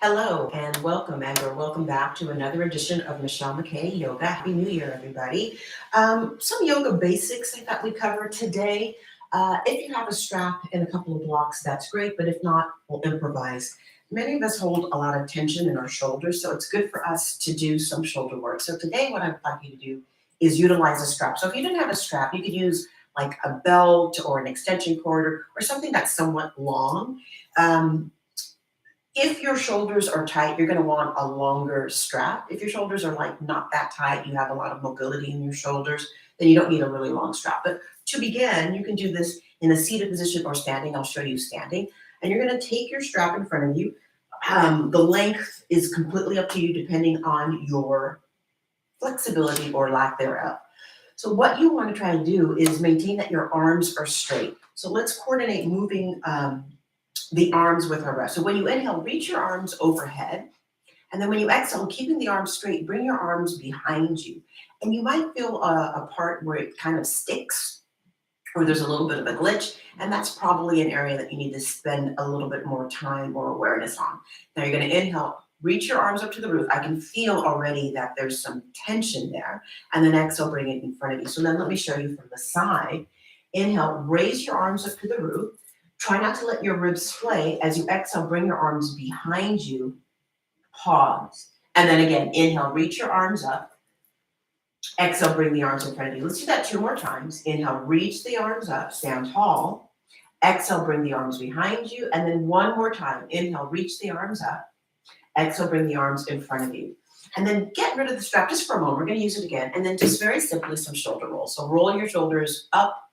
Hello and welcome back to another edition of Michelle McKay Yoga. Happy New Year, everybody. Some yoga basics I thought we'd cover today. If you have a strap and a couple of blocks, that's great, but if not, we'll improvise. Many of us hold a lot of tension in our shoulders, so it's good for us to do some shoulder work. So today what I'd like you to do is utilize a strap. So if you didn't have a strap, you could use like a belt or an extension cord or something that's somewhat long. Um, if your shoulders are tight, you're going to want a longer strap. If your shoulders are like not that tight, you have a lot of mobility in your shoulders, then you don't need a really long strap. But to begin, you can do this in a seated position or standing. I'll show you standing. And you're going to take your strap in front of you. The length is completely up to you depending on your flexibility or lack thereof. So what you want to try and do is maintain that your arms are straight. So let's coordinate moving the arms with our breath. So when you inhale, reach your arms overhead. And then when you exhale, keeping the arms straight, bring your arms behind you. And you might feel a part where it kind of sticks or there's a little bit of a glitch. And that's probably an area that you need to spend a little bit more time or awareness on. Now you're going to inhale, reach your arms up to the roof. I can feel already that there's some tension there. And then exhale, bring it in front of you. So then let me show you from the side. Inhale, raise your arms up to the roof. Try not to let your ribs splay. As you exhale, bring your arms behind you. Pause. And then again, inhale, reach your arms up. Exhale, bring the arms in front of you. Let's do that 2 more times. Inhale, reach the arms up, stand tall. Exhale, bring the arms behind you. And then 1 more time. Inhale, reach the arms up. Exhale, bring the arms in front of you. And then get rid of the strap just for a moment. We're going to use it again. And then just very simply some shoulder rolls. So roll your shoulders up,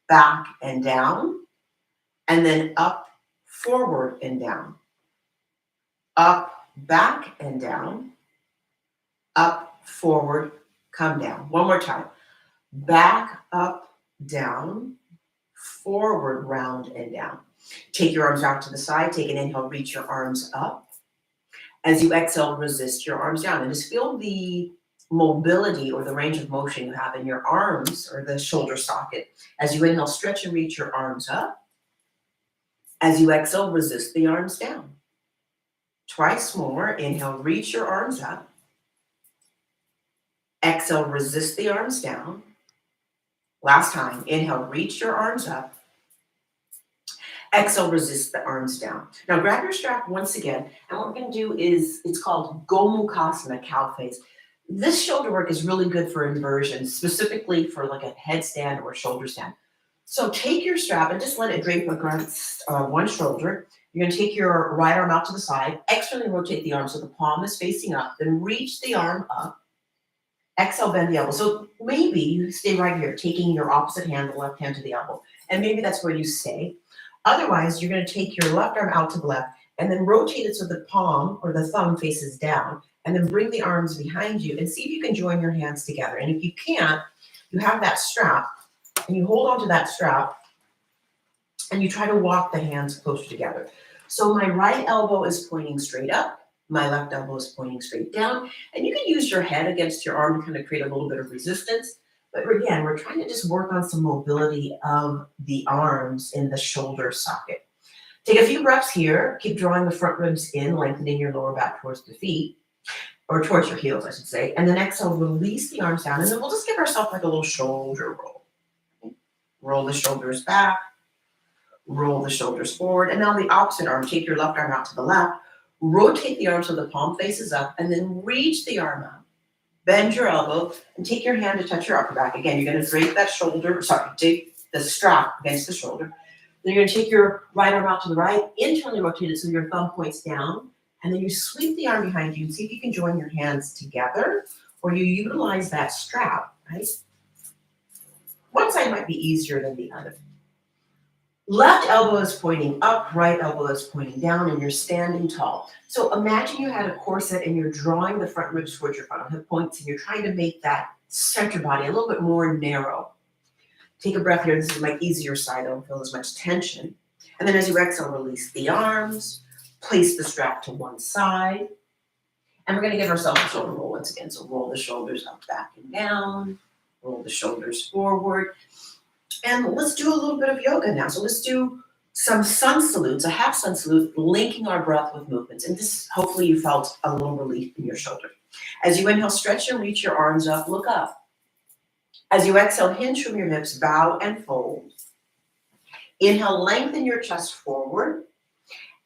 back, and down. And then up, forward, and down. Up, back, and down. Up, forward, come down. 1 more time. Back, up, down. Forward, round, and down. Take your arms out to the side. Take an inhale, reach your arms up. As you exhale, resist your arms down. And just feel the mobility or the range of motion you have in your arms or the shoulder socket. As you inhale, stretch and reach your arms up. As you exhale, resist the arms down. Twice more. Inhale, reach your arms up. Exhale, resist the arms down. Last time. Inhale, reach your arms up. Exhale, resist the arms down. Now grab your strap once again. And what we're going to do is, it's called Gomukhasana, cow face. This shoulder work is really good for inversions, specifically for like a headstand or shoulder stand. So take your strap and just let it drape across one shoulder. You're going to take your right arm out to the side, externally rotate the arm so the palm is facing up, then reach the arm up. Exhale, bend the elbow. So maybe you stay right here, taking your opposite hand, the left hand to the elbow. And maybe that's where you stay. Otherwise, you're going to take your left arm out to the left and then rotate it so the palm or the thumb faces down. And then bring the arms behind you and see if you can join your hands together. And if you can't, you have that strap. And you hold on to that strap and you try to walk the hands closer together. So my right elbow is pointing straight up. My left elbow is pointing straight down. And you can use your head against your arm to kind of create a little bit of resistance. But again, we're trying to just work on some mobility of the arms in the shoulder socket. Take a few breaths here. Keep drawing the front ribs in, lengthening your lower back towards the feet. Or towards your heels, I should say. And then exhale, release the arms down. And then we'll just give ourselves like a little shoulder roll. Roll the shoulders back, roll the shoulders forward. And now the opposite arm, take your left arm out to the left, rotate the arm so the palm faces up, and then reach the arm out. Bend your elbow and take your hand to touch your upper back. Again, you're going to drape that drape the strap against the shoulder. Then you're going to take your right arm out to the right, internally rotate it so your thumb points down, and then you sweep the arm behind you and see if you can join your hands together, or you utilize that strap, right? One side might be easier than the other. Left elbow is pointing up, right elbow is pointing down, and you're standing tall. So imagine you had a corset and you're drawing the front ribs towards your frontal hip points and you're trying to make that center body a little bit more narrow. Take a breath here. This is my easier side. I don't feel as much tension. And then as you exhale, release the arms, place the strap to one side. And we're going to give ourselves a shoulder roll once again. So roll the shoulders up, back, and down. Roll the shoulders forward. And let's do a little bit of yoga now. So let's do some sun salutes, a half sun salute, linking our breath with movements. And this, hopefully you felt a little relief in your shoulder. As you inhale, stretch and reach your arms up, look up. As you exhale, hinge from your hips, bow and fold. Inhale, lengthen your chest forward.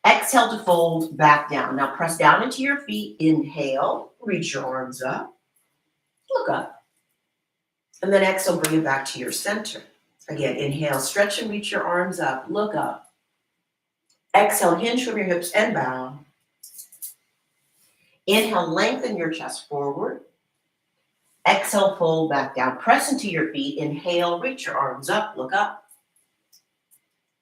Exhale to fold back down. Now press down into your feet. Inhale, reach your arms up, look up. And then exhale, bring it back to your center. Again, inhale, stretch and reach your arms up, look up. Exhale, hinge from your hips and bow. Inhale, lengthen your chest forward. Exhale, fold back down. Press into your feet. Inhale, reach your arms up, look up.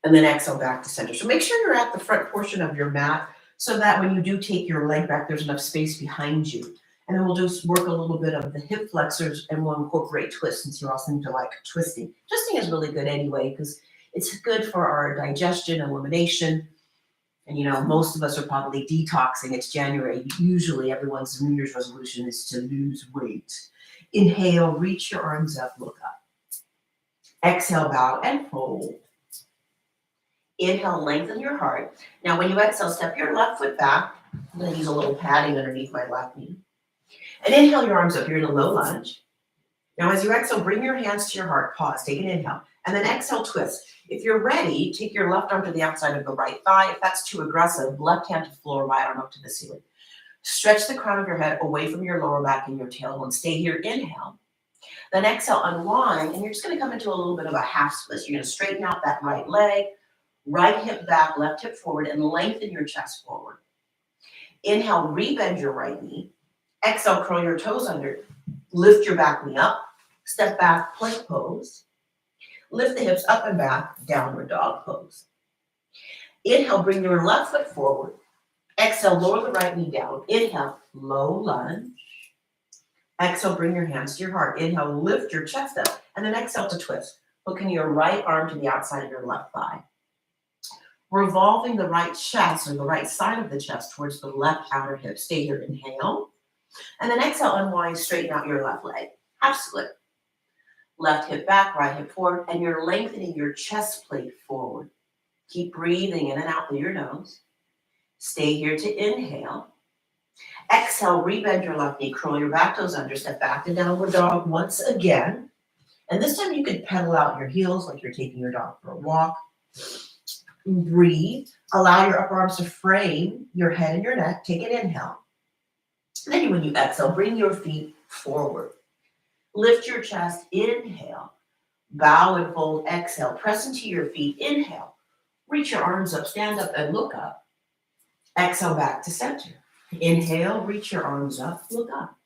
And then exhale back to center. So make sure you're at the front portion of your mat so that when you do take your leg back, there's enough space behind you. And then we'll just work a little bit of the hip flexors and we'll incorporate twists since you all seem to like twisting. Twisting is really good anyway because it's good for our digestion, elimination. And you know, most of us are probably detoxing. It's January. Usually everyone's New Year's resolution is to lose weight. Inhale, reach your arms up, look up. Exhale, bow and fold. Inhale, lengthen your heart. Now, when you exhale, step your left foot back. I'm going to use a little padding underneath my left knee. And inhale your arms up. You're in a low lunge. Now, as you exhale, bring your hands to your heart. Pause. Take an inhale. And then exhale, twist. If you're ready, take your left arm to the outside of the right thigh. If that's too aggressive, left hand to the floor, right arm up to the ceiling. Stretch the crown of your head away from your lower back and your tailbone. Stay here. Inhale. Then exhale, unwind. And you're just going to come into a little bit of a half split. You're going to straighten out that right leg. Right hip back, left hip forward, and lengthen your chest forward. Inhale, rebend your right knee. Exhale, curl your toes under. Lift your back knee up. Step back, plank pose. Lift the hips up and back, downward dog pose. Inhale, bring your left foot forward. Exhale, lower the right knee down. Inhale, low lunge. Exhale, bring your hands to your heart. Inhale, lift your chest up. And then exhale to twist. Hooking your right arm to the outside of your left thigh. Revolving the right chest or the right side of the chest towards the left outer hip. Stay here, inhale. And then exhale, unwind, straighten out your left leg. Half split. Left hip back, right hip forward, and you're lengthening your chest plate forward. Keep breathing in and out through your nose. Stay here to inhale. Exhale, rebend your left knee, curl your back toes under, step back to downward dog once again. And this time you could pedal out your heels like you're taking your dog for a walk. Breathe. Allow your upper arms to frame your head and your neck. Take an inhale. And then when you exhale, bring your feet forward. Lift your chest. Inhale. Bow and fold. Exhale. Press into your feet. Inhale. Reach your arms up. Stand up and look up. Exhale back to center. Inhale. Reach your arms up. Look up.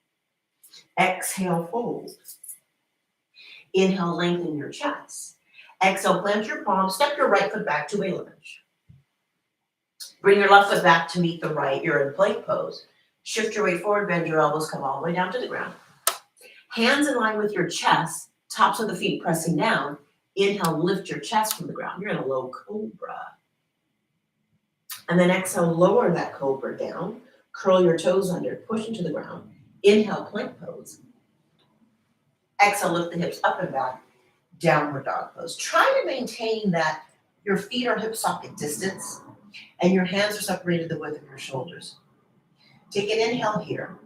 Exhale. Fold. Inhale. Lengthen your chest. Exhale, plant your palms, step your right foot back to a lunge. Bring your left foot back to meet the right. You're in plank pose. Shift your weight forward, bend your elbows, come all the way down to the ground. Hands in line with your chest, tops of the feet pressing down. Inhale, lift your chest from the ground. You're in a low cobra. And then exhale, lower that cobra down. Curl your toes under, push into the ground. Inhale, plank pose. Exhale, lift the hips up and back. Downward dog pose. Try to maintain that your feet are hip socket distance and your hands are separated the width of your shoulders. Take an inhale here,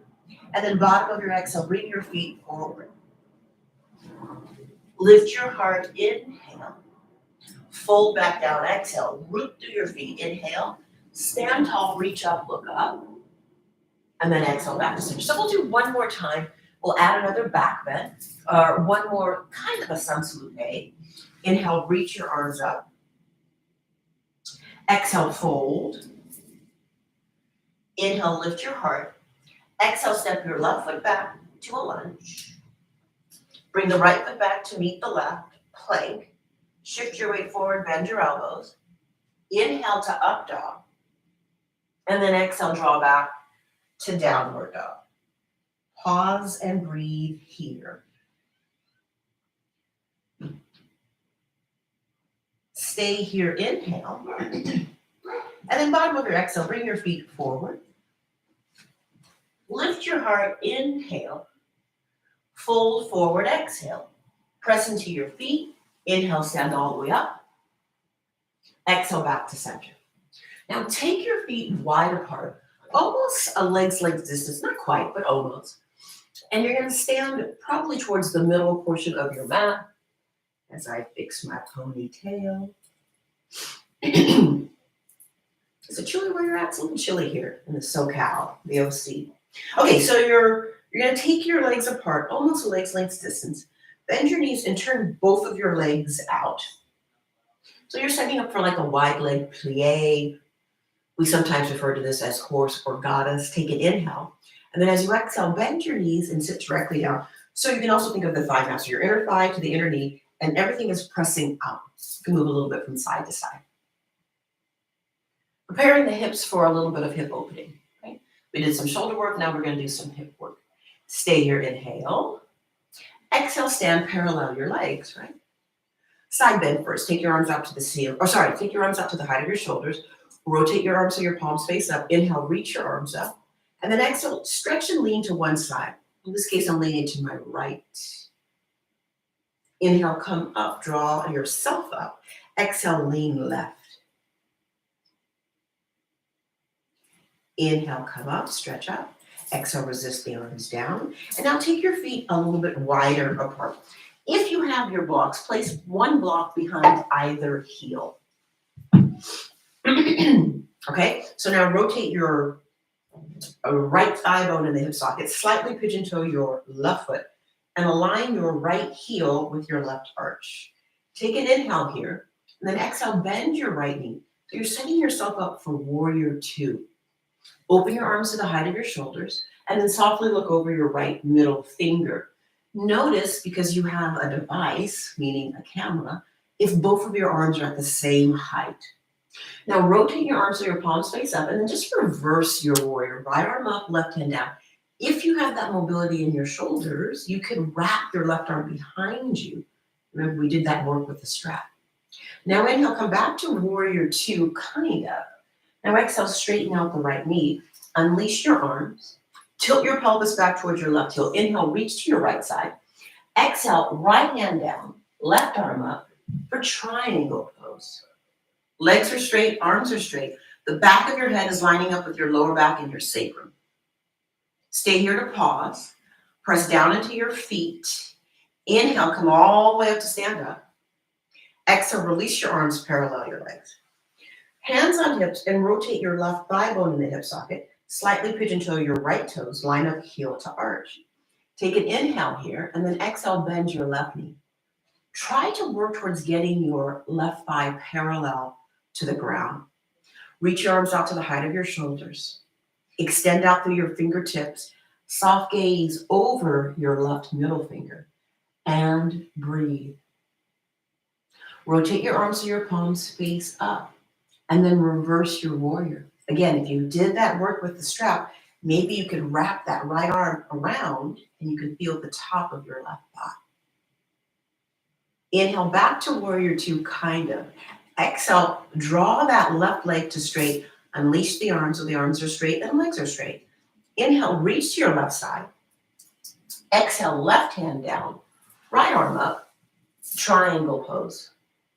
and then bottom of your exhale, bring your feet forward. Lift your heart, inhale. Fold back down, exhale. Root through your feet, inhale. Stand tall, reach up, look up. And then exhale back to center. So we'll do one more time. We'll add another back bend, or one more kind of a sun salute. Inhale, reach your arms up. Exhale, fold. Inhale, lift your heart. Exhale, step your left foot back to a lunge. Bring the right foot back to meet the left, plank. Shift your weight forward, bend your elbows. Inhale to up dog. And then exhale, draw back to downward dog. Pause and breathe here. Stay here, inhale. And then bottom of your exhale, bring your feet forward. Lift your heart, inhale. Fold forward, exhale. Press into your feet. Inhale, stand all the way up. Exhale back to center. Now take your feet wide apart, almost a leg's length distance, not quite, but almost. And you're going to stand probably towards the middle portion of your mat as I fix my ponytail. Is it chilly where you're at? It's a little chilly here in the SoCal, the OC. Okay, so you're going to take your legs apart, almost a leg's length distance. Bend your knees and turn both of your legs out. So you're setting up for like a wide leg plie. We sometimes refer to this as horse or goddess. Take an inhale. And then as you exhale, bend your knees and sit directly down. So you can also think of the thigh map. So your inner thigh to the inner knee, and everything is pressing out. You can move a little bit from side to side. Preparing the hips for a little bit of hip opening. Right? We did some shoulder work. Now we're going to do some hip work. Stay here, inhale. Exhale, stand, parallel your legs, right? Side bend first. Take your arms out to the ceiling. Take your arms out to the height of your shoulders. Rotate your arms so your palms face up. Inhale, reach your arms up. And then exhale, stretch and lean to one side. In this case, I'm leaning to my right. Inhale, come up, draw yourself up. Exhale, lean left. Inhale, come up, stretch up. Exhale, resist the arms down. And now take your feet a little bit wider apart. If you have your blocks, place one block behind either heel. Okay, so now rotate your right thigh bone in the hip socket, slightly pigeon toe your left foot, and align your right heel with your left arch. Take an inhale here, and then exhale, bend your right knee. So you're setting yourself up for warrior two. Open your arms to the height of your shoulders, and then softly look over your right middle finger. Notice, because you have a device, meaning a camera, if both of your arms are at the same height. Now rotate your arms so your palms face up, and then just reverse your warrior. Right arm up, left hand down. If you have that mobility in your shoulders, you can wrap your left arm behind you. Remember, we did that work with the strap. Now inhale, come back to warrior two, kind of. Now exhale, straighten out the right knee. Unleash your arms. Tilt your pelvis back towards your left heel. Inhale, reach to your right side. Exhale, right hand down, left arm up for triangle pose. Legs are straight, arms are straight. The back of your head is lining up with your lower back and your sacrum. Stay here to pause. Press down into your feet. Inhale, come all the way up to stand up. Exhale, release your arms, parallel your legs. Hands on hips and rotate your left thigh bone in the hip socket. Slightly pigeon toe your right toes, line up heel to arch. Take an inhale here, and then exhale, bend your left knee. Try to work towards getting your left thigh parallel to the ground. Reach your arms out to the height of your shoulders. Extend out through your fingertips. Soft gaze over your left middle finger. And breathe. Rotate your arms so your palms face up. And then reverse your warrior. Again, if you did that work with the strap, maybe you could wrap that right arm around and you can feel the top of your left thigh. Inhale back to warrior two, kind of. Exhale, draw that left leg to straight. Unleash the arms so the arms are straight and legs are straight. Inhale, reach to your left side. Exhale, left hand down, right arm up, triangle pose.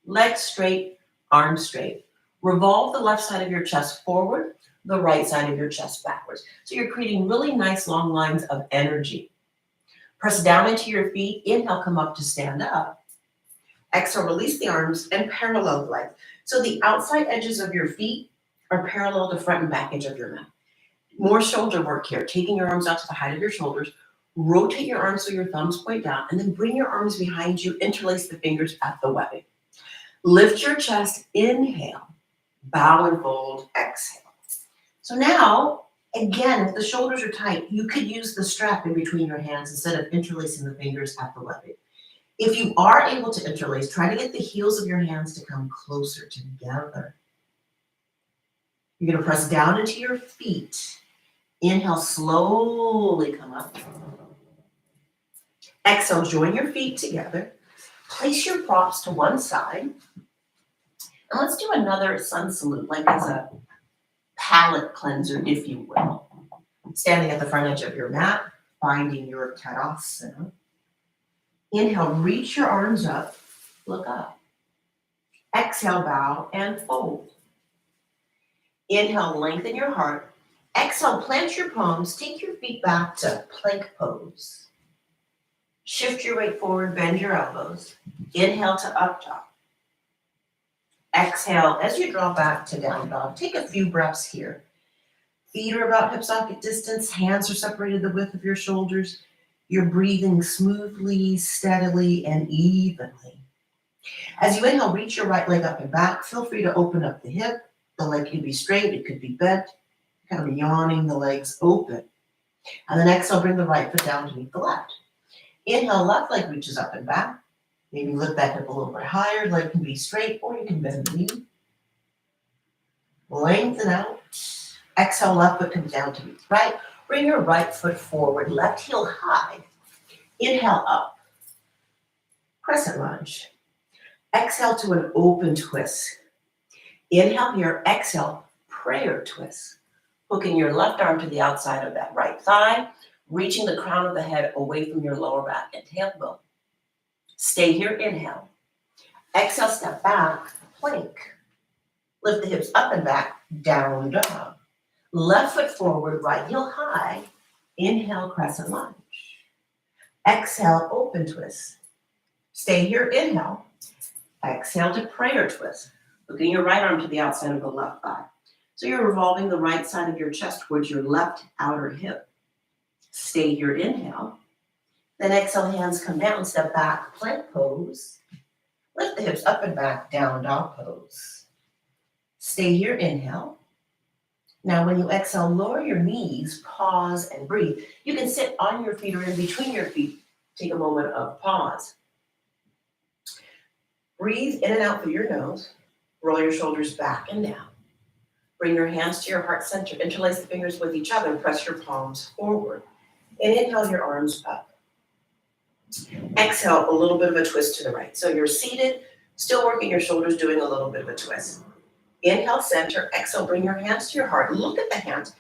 Legs straight, arms straight. Revolve the left side of your chest forward, the right side of your chest backwards. So you're creating really nice long lines of energy. Press down into your feet. Inhale, come up to stand up. Exhale, release the arms and parallel the legs. So the outside edges of your feet are parallel to front and back edge of your mat. More shoulder work here. Taking your arms out to the height of your shoulders. Rotate your arms so your thumbs point down, and then bring your arms behind you. Interlace the fingers at the webbing. Lift your chest. Inhale. Bow and fold, exhale. So now, again, if the shoulders are tight, you could use the strap in between your hands instead of interlacing the fingers at the webbing. If you are able to interlace, try to get the heels of your hands to come closer together. You're going to press down into your feet. Inhale, slowly come up. Exhale, join your feet together. Place your props to one side. And let's do another sun salute, like as a palate cleanser, if you will. Standing at the front edge of your mat, finding your Tadasana. Inhale, reach your arms up, look up. Exhale, bow and fold. Inhale, lengthen your heart. Exhale, plant your palms. Take your feet back to plank pose. Shift your weight forward, bend your elbows. Inhale to up dog. Exhale, as you draw back to down dog, take a few breaths here. Feet are about hip socket distance, hands are separated the width of your shoulders. You're breathing smoothly, steadily, and evenly. As you inhale, reach your right leg up and back. Feel free to open up the hip. The leg could be straight, it could be bent. Kind of yawning the legs open. And then exhale, bring the right foot down to meet the left. Inhale, left leg reaches up and back. Maybe lift that hip a little bit higher. Leg can be straight, or you can bend the knee. Lengthen out. Exhale, left foot comes down to meet the right. Bring your right foot forward, left heel high. Inhale up. Crescent lunge. Exhale to an open twist. Inhale here, exhale, prayer twist. Hooking your left arm to the outside of that right thigh, reaching the crown of the head away from your lower back and tailbone. Stay here, inhale. Exhale, step back, plank. Lift the hips up and back, down dog. Left foot forward, right heel high. Inhale, crescent lunge. Exhale, open twist. Stay here, inhale. Exhale to prayer twist. Hooking your right arm to the outside of the left thigh. So you're revolving the right side of your chest towards your left outer hip. Stay here, inhale. Then exhale, hands come down, step back, plank pose. Lift the hips up and back, down dog pose. Stay here, inhale. Now when you exhale, lower your knees, pause and breathe. You can sit on your feet or in between your feet. Take a moment of pause. Breathe in and out through your nose. Roll your shoulders back and down. Bring your hands to your heart center. Interlace the fingers with each other. Press your palms forward. And inhale your arms up. Exhale, a little bit of a twist to the right. So you're seated, still working your shoulders, doing a little bit of a twist. Inhale, center. Exhale, bring your hands to your heart. Look at the hands.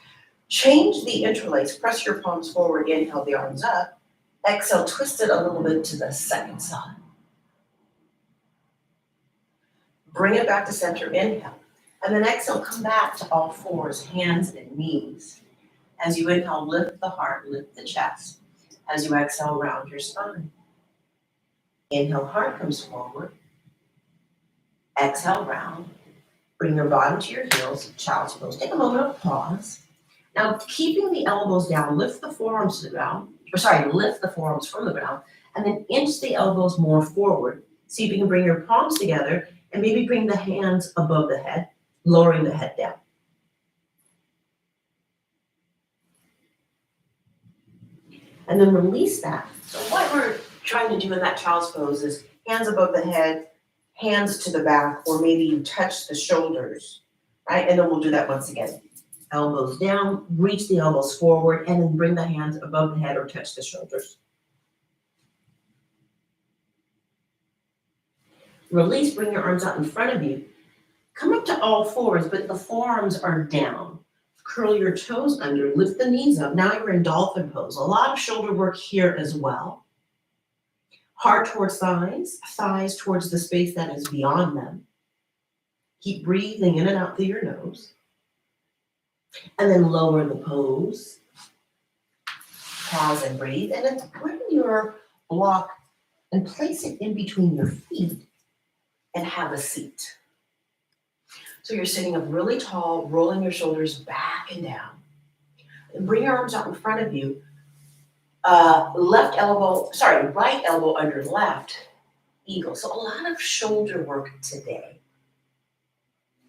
Change the interlace. Press your palms forward. Inhale the arms up. Exhale, twist it a little bit to the second side. Bring it back to center. Inhale. And then exhale, come back to all fours, hands and knees. As you inhale, lift the heart, lift the chest. As you exhale, round your spine. Inhale, heart comes forward. Exhale, round. Bring your bottom to your heels, child's pose. Take a moment of pause. Now, keeping the elbows down, lift the forearms to the ground. Lift the forearms from the ground, and then inch the elbows more forward. See if you can bring your palms together, and maybe bring the hands above the head, lowering the head down. And then release that. So what we're trying to do in that child's pose is hands above the head, hands to the back, or maybe you touch the shoulders, right? And then we'll do that once again. Elbows down, reach the elbows forward, and then bring the hands above the head or touch the shoulders. Release, bring your arms out in front of you. Come up to all fours, but the forearms are down. Curl your toes under, lift the knees up. Now you're in dolphin pose. A lot of shoulder work here as well. Heart towards thighs, thighs towards the space that is beyond them. Keep breathing in and out through your nose. And then lower the pose. Pause and breathe. And then bring your block and place it in between your feet and have a seat. So you're sitting up really tall, rolling your shoulders back and down. And bring your arms out in front of you. Right elbow under left, eagle. So a lot of shoulder work today.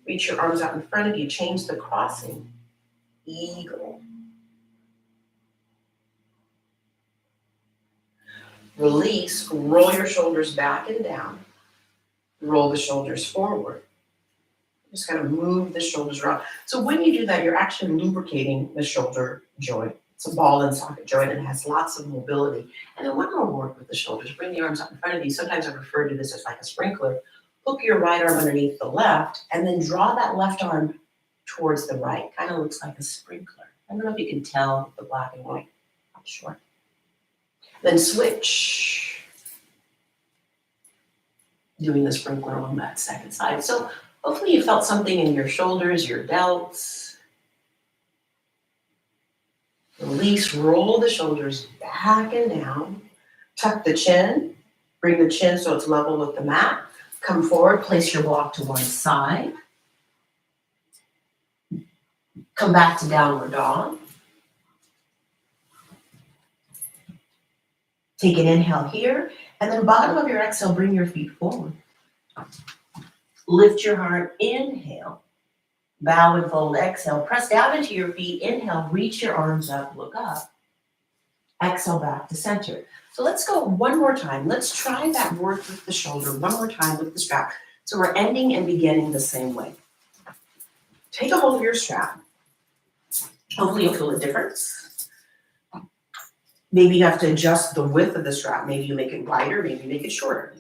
Reach your arms out in front of you, change the crossing, eagle. Release, roll your shoulders back and down. Roll the shoulders forward. Just kind of move the shoulders around. So when you do that, you're actually lubricating the shoulder joint. It's a ball and socket joint and it has lots of mobility. And then one more work with the shoulders. Bring the arms up in front of you. Sometimes I refer to this as like a sprinkler. Hook your right arm underneath the left and then draw that left arm towards the right. Kind of looks like a sprinkler. I don't know if you can tell the black and white. I'm sure. Then switch. doing the sprinkler on that second side. So hopefully you felt something in your shoulders, your delts. Release, roll the shoulders back and down. Tuck the chin. Bring the chin so it's level with the mat. Come forward, place your block to one side. Come back to downward dog. Take an inhale here, and then bottom of your exhale, bring your feet forward. Lift your heart, inhale. Bow and fold, exhale. Press down into your feet, inhale, reach your arms up, look up. Exhale back to center. So let's go one more time. Let's try that work with the shoulder one more time with the strap. So we're ending and beginning the same way. Take a hold of your strap. Hopefully you'll feel a difference. Maybe you have to adjust the width of the strap. Maybe you make it wider, maybe you make it shorter.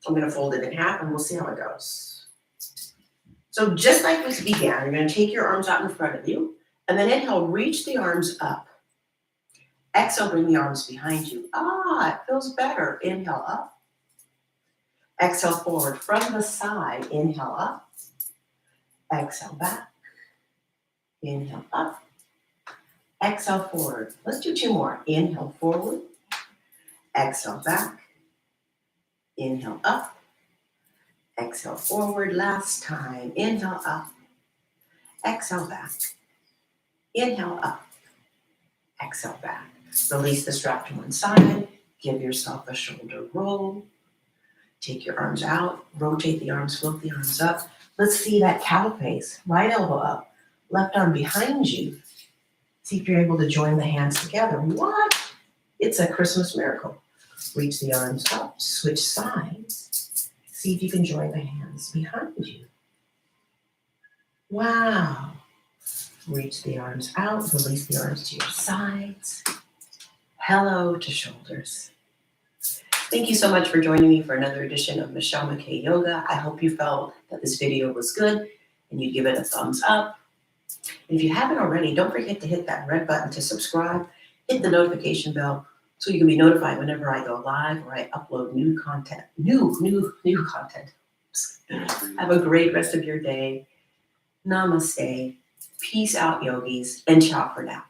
I'm going to fold it in half and we'll see how it goes. So just like we began, you're going to take your arms out in front of you and then inhale, reach the arms up. Exhale, bring the arms behind you. It feels better. Inhale up. Exhale forward from the side. Inhale up. Exhale back. Inhale up. Exhale forward. Let's do two more. Inhale forward. Exhale back. Inhale up. Exhale forward. Last time. Inhale up. Exhale back. Inhale up. Exhale back. Release the strap to one side. Give yourself a shoulder roll. Take your arms out. Rotate the arms. Float the arms up. Let's see that cow face. Right elbow up. Left arm behind you. See if you're able to join the hands together. What? It's a Christmas miracle. Reach the arms up. Switch sides. See if you can join the hands behind you. Wow. Reach the arms out. Release the arms to your sides. Hello to shoulders. Thank you so much for joining me for another edition of Michelle McKay Yoga. I hope you felt that this video was good and you'd give it a thumbs up. And if you haven't already, don't forget to hit that red button to subscribe. Hit the notification bell so you can be notified whenever I go live or I upload new content. New content. Have a great rest of your day. Namaste. Peace out, yogis, and ciao for now.